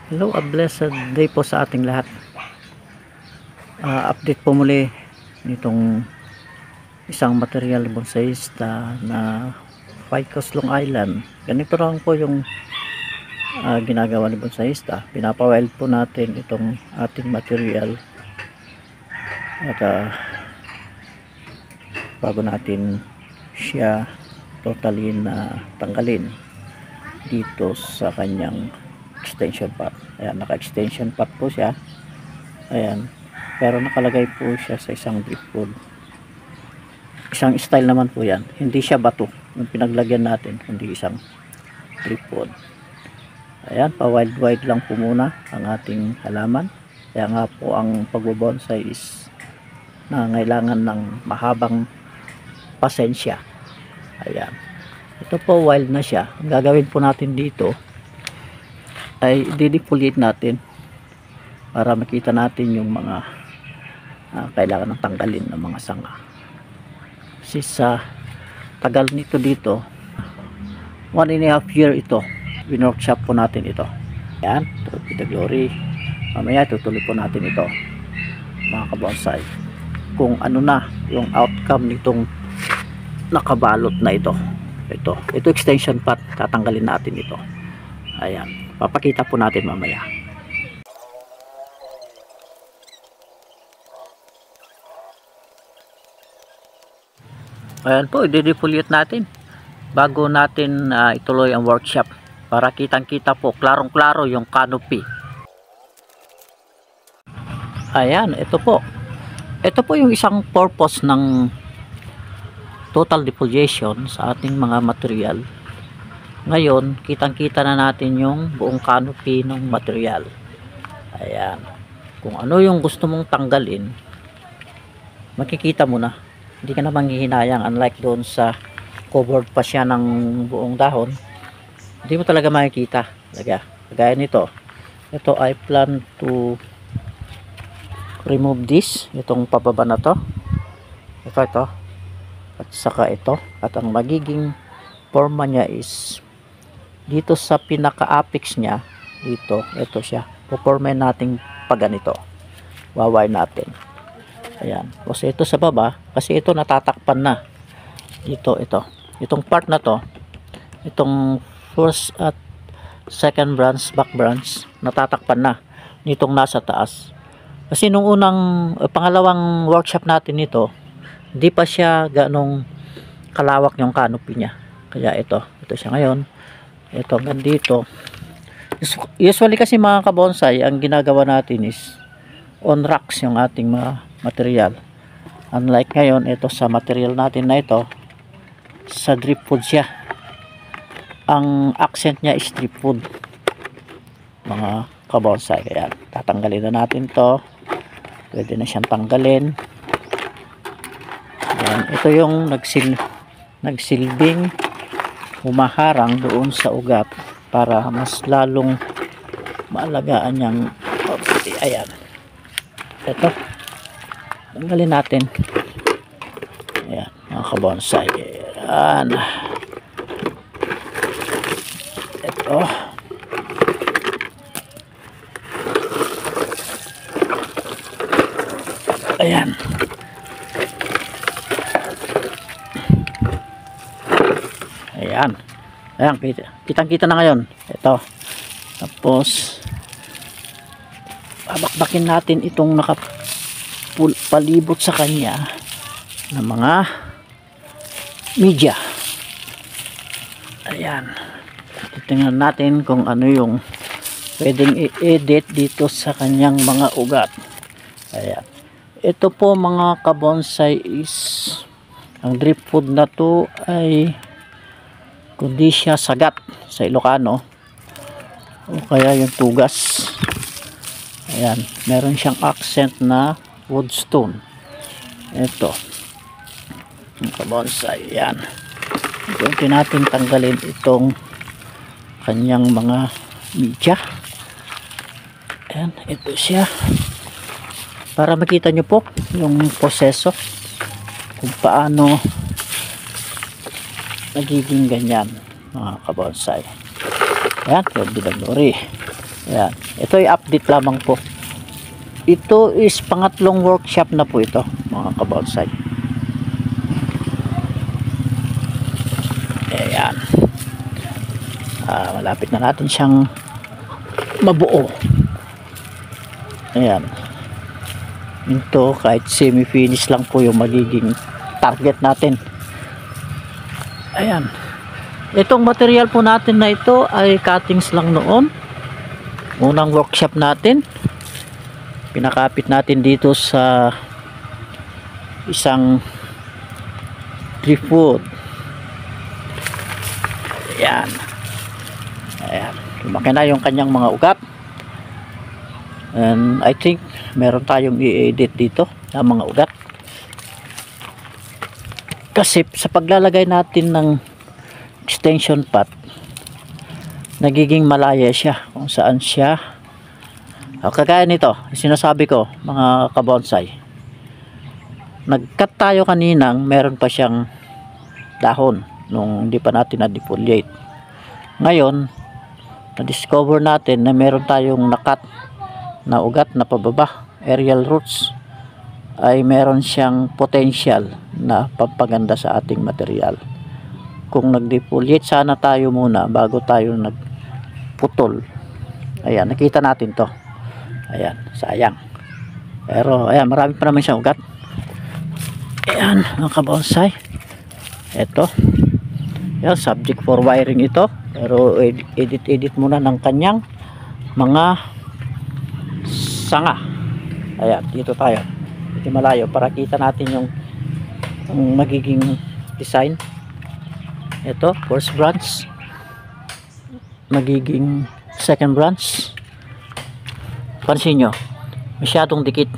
Hello, a blessed day po sa ating lahat. Update po muli nitong isang material bonsaista na Ficus Long Island. Ganito lang po yung ginagawa ni bonsaista. Pinapawild po natin itong ating material at bago natin siya totally na tanggalin dito sa kanyang extension pot. Ayan, naka-extension pot po siya. Ayan. Pero nakalagay po siya sa isang driftwood. Isang style naman po yan. Hindi siya bato yung pinaglagyan natin, kundi isang driftwood. Ayan, pa-wild lang po muna ang ating halaman. Kaya nga po ang pagbobonsai is nangailangan ng mahabang pasensya. Ayan. Ito po wild na siya. Ang gagawin po natin dito ay didifoliate natin para makita natin yung mga kailangan ng tanggalin ng mga sanga. Kasi sa tagal nito dito 1.5 year ito, winworkshop po natin ito. Yan, to the glory. Mamaya tutuloy po natin ito mga kabonsai kung ano na yung outcome nitong nakabalot na ito. Ito extension pot, tatanggalin natin ito. Ayan, papakita po natin mamaya. Ayan po, i-defoliate natin bago natin ituloy ang workshop para kitang-kita po, klarong-klaro yung canopy. Ayan, ito po. Ito po yung isang purpose ng total defoliation sa ating mga material. Ngayon, kitang-kita na natin yung buong canopy ng material. Ayan. Kung ano yung gusto mong tanggalin, makikita mo na. Hindi ka na manghihinayang, unlike doon sa covered pa siya ng buong dahon. Hindi mo talaga makikita. Kagaya nito. Ito, I plan to remove this. Itong pababa na to. Ito. At saka ito. At ang magiging forma niya is dito sa pinaka-apex niya, dito, ito siya. Pupormen natin pag ganito. Waway natin. Ayan. Kasi ito sa baba, kasi ito natatakpan na. Dito, ito. Itong part na to, itong first at second branch, back branch, natatakpan na. Nitong nasa taas. Kasi nung pangalawang workshop natin nito, hindi pa siya ganong kalawak yung canopy niya. Kaya ito siya ngayon. Ito hanggang dito. Usually kasi mga kabonsai, ang ginagawa natin is on racks yung ating mga material. Unlike ngayon, ito sa material natin na ito, sa driftwood siya. Ang accent niya is driftwood. Mga kabonsai. Kaya tatanggalin na natin to. Pwede na siyang tanggalin. Ayan. Ito yung nagsilbing humaharang doon sa ugat para mas lalong maalagaan niyang ayan. Ito tanggalin natin. Ayan mga kabonsai. Ayan. Ito ayan. Ayan, kitang-kita na ngayon. Ito. Tapos babakbakin natin itong nakapalibot sa kanya ng mga media. Ayan. Titingnan natin kung ano yung pwedeng i-edit dito sa kanyang mga ugat. Ayan. Ito po mga kabonsai is ang driftwood na to ay kundi siya sagat sa Ilocano o kaya yung tugas. Ayan, meron siyang accent na woodstone. Ito yung kabonsai. Ayan, ito natin tanggalin itong kanyang mga media. Ayan, ito siya para makita nyo po yung proseso kung paano nagiging ganyan mga kabonsai. Ayan, yung bilagori. Ayan. Ito ay update lamang po. Ito is pangatlong workshop na po ito, mga kabonsai. Ayan. Malapit na natin siyang mabuo. Ayan. Ito kahit semi-finish lang po yung magiging target natin. Ayan. Itong material po natin na ito ay cuttings lang noon. Unang workshop natin. Pinakapit natin dito sa isang driftwood. Ayan. Ayan. Lumaki na yung kanyang mga ugat. And I think meron tayong i-edit dito na mga ugat. Kasi sa paglalagay natin ng extension pot, nagiging malaya siya kung saan siya. Kagaya nito, sinasabi ko mga kabonsai, nag-cut tayo kaninang meron pa siyang dahon nung hindi pa natin na-defoliate. Ngayon na-discover natin na meron tayong nakat na ugat na pababa, aerial roots, ay meron siyang potential na pampaganda sa ating material. Kung nag-defoliate sana tayo muna bago tayo nagputol, ayan, nakita natin to. Ayan, sayang. Pero ayan, marami pa naman siyang ugat. Ayan, mga kabonsai. Ito. Ayan, subject for wiring ito. Pero edit muna ng kanyang mga sanga. Ayan, dito tayo. Dito malayo para kita natin yung magiging design. Ito, first branch. Magiging second branch. Pansin nyo, masyadong dikit.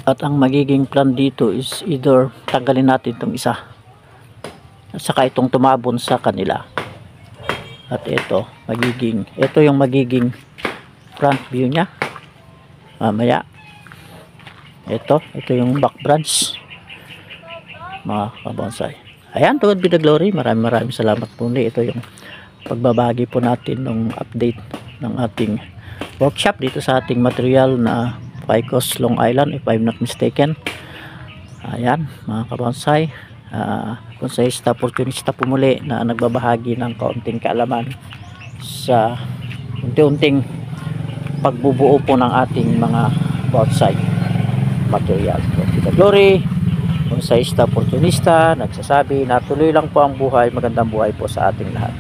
At ang magiging plan dito is either tanggalin natin itong isa at saka itong tumabon sa kanila. At ito yung magiging front view nya. Mamaya. Ito yung back branch, mga kabonsai. Ayan, to God be the glory. Maraming salamat po ulit. Ito yung pagbabagi po natin ng update ng ating workshop dito sa ating material na Picos Long Island, if I'm not mistaken. Ayan, mga kabonsai, konsehista, opportunista po muli na nagbabahagi ng kaunting kaalaman sa unti-unting pagbubuo po ng ating mga bonsai material. So, glory, konsehista, opportunista, nagsasabi na tuloy lang po ang buhay, magandang buhay po sa ating lahat.